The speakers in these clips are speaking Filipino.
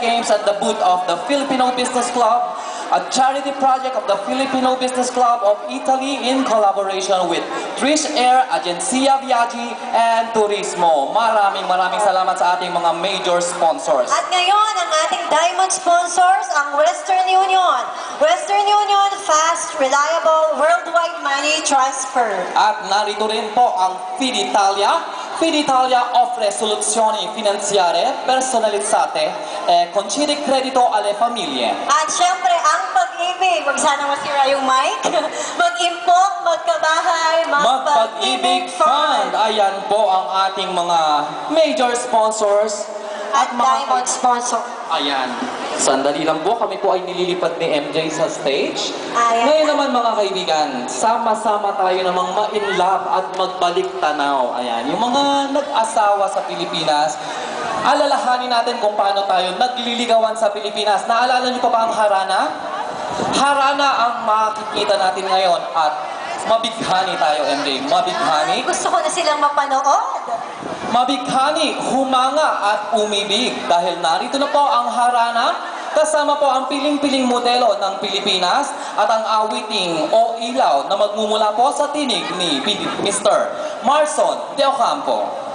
Games at the booth of the Filipino Business Club, a charity project of the Filipino Business Club of Italy in collaboration with Trish Air, Agencia Viaggi, and Turismo. Maraming salamat sa ating mga major sponsors. At ngayon, ang ating diamond sponsors, ang Western Union. Western Union, fast, reliable, worldwide money transfer. At narito rin po ang Fiditalia. Fiditalia offre soluzioni finanziarie personalizzate con credito alle famiglie. At syempre, ang pag-ibig. Huwag sana masira yung mic. Mag-impok, magkabahay, Magpag-ibig Fund. Ayan po ang ating mga major sponsors. At diamond sponsor. Ayan. Sandali lang po, kami po ay nililipat ni MJ sa stage. Ayan. Ngayon naman mga kaibigan, sama-sama tayo namang ma-inlove at magbalik tanaw. Ayan, yung mga nag-asawa sa Pilipinas, alalahanin natin kung paano tayo nagliligawan sa Pilipinas. Naalala niyo pa ba ang harana? Harana ang makikita natin ngayon at mabighani tayo, MJ. Mabighani. Gusto ko na silang mapanood. Mabighani, humanga at umibig dahil narito na po ang harana kasama po ang piling-piling modelo ng Pilipinas at ang awiting o ilaw na magmumula po sa tinig ni Mr. Marson De Ocampo.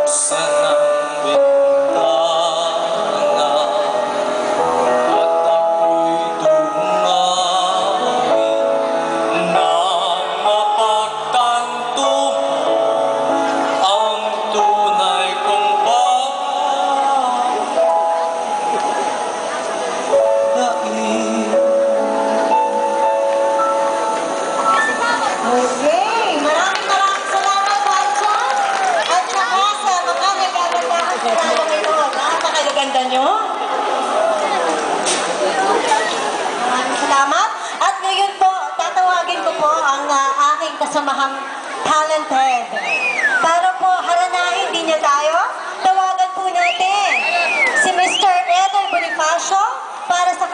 buksan ang bintana at ako'y dumangin na mapagtanto ang tunay kong pagdaig. Okay, maraming salamat po dyan. At saka sa mga nagagandaan sa drama ngayon. Napakaganda nyo. Maraming salamat. At ngayon po, tatawagin ko po ang aking kasamahang talented. Para po haranahin din niya tayo, tawagan po natin si Mr. Eder Bonifacio para sa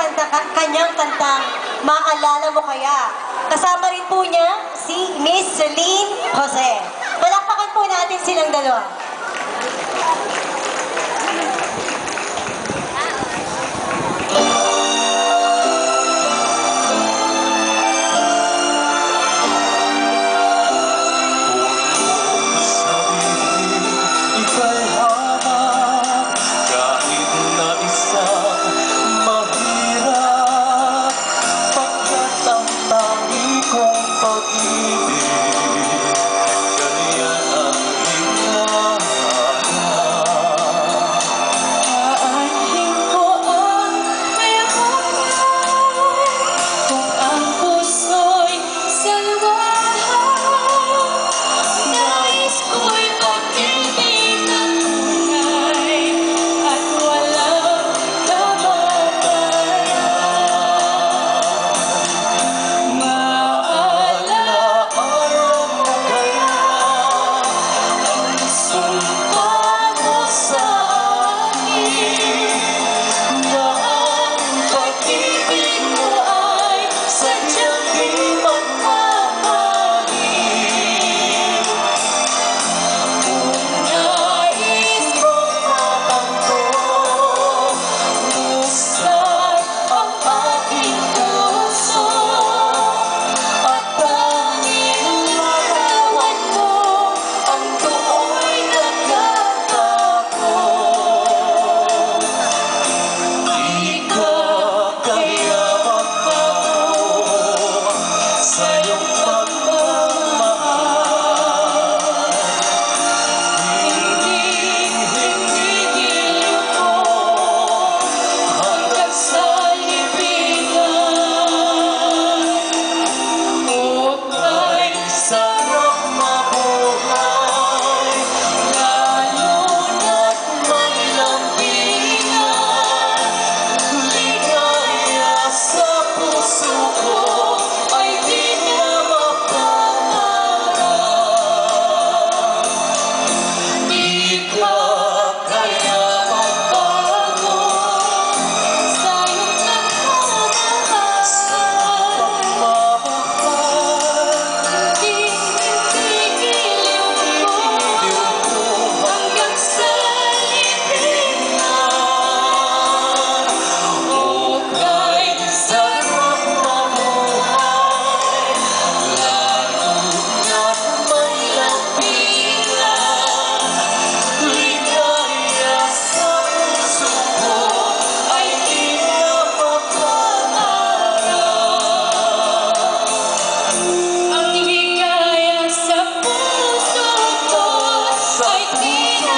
kanyang kantang Maalala Mo Kaya. Kasama rin po niya si Miss Celine Jose. Palakpakan po natin silang dalawa. Ika'y hanap kahit na isang mahirap, pagkat ang tangi kong pag-ibig, ganyan ang hinahanap. Aanhin ko ang mayroon kung ang puso'y salwahan. Nais ko'y pag-ibig na tunay at walang kamatayan. Maalala mo kaya ang sumpa mo sa akin, na ang pag-ibig mo ay sadyang di magmamalit. Kung nais mong matanto, buksan ang ating puso at tanging larawan mo ang do'y nagtatago. Di ka kaya magbago sa iyong pagmamahal. Hindi ko hanggang sa lipitan. Ay sarap mabuhay, lalo na't may lambingan. Ligaya sa puso ko ay di na mapangarap. Di ka kaya magbago Sa iyong sa pagmamahal, pagmamahal. tigil ko hanggang sa lipitan. Ukay sarap mabuhay, lalo na't may lampinan. Ligaya sa puso ko ay di na mapangarap. Ang ligaya sa puso ko ay di na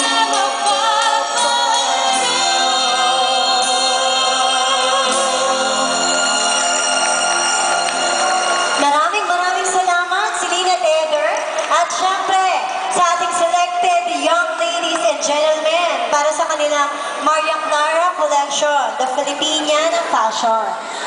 Maraming salamat, Celine at Eder. At syempre, sa ating selected young ladies and gentlemen para sa kanilang Maria Clara Collection, the Filipinian Fashion.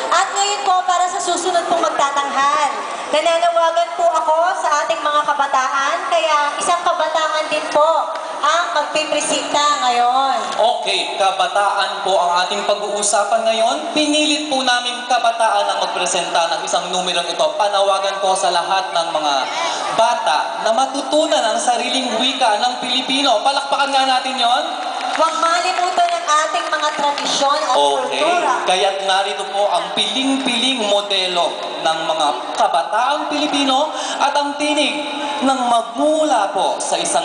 At ngayon po, para sa susunod pong magtatanghal, nananawagan po ako sa ating mga kabataan, kaya isang kabataan din po ang magpipresenta ngayon. Okay, kabataan po ang ating pag-uusapan ngayon. Pinilit po namin kabataan ang magpresenta ng isang numerong ito. Panawagan po sa lahat ng mga bata na matutunan ang sariling wika ng Pilipino. Palakpakan nga natin yon. Huwag malimutan ang ating mga tradisyon at Okay, kultura. kaya't narito po ang piling-piling modelo ng mga kabataang Pilipino at ang tinig ng magmula po sa isang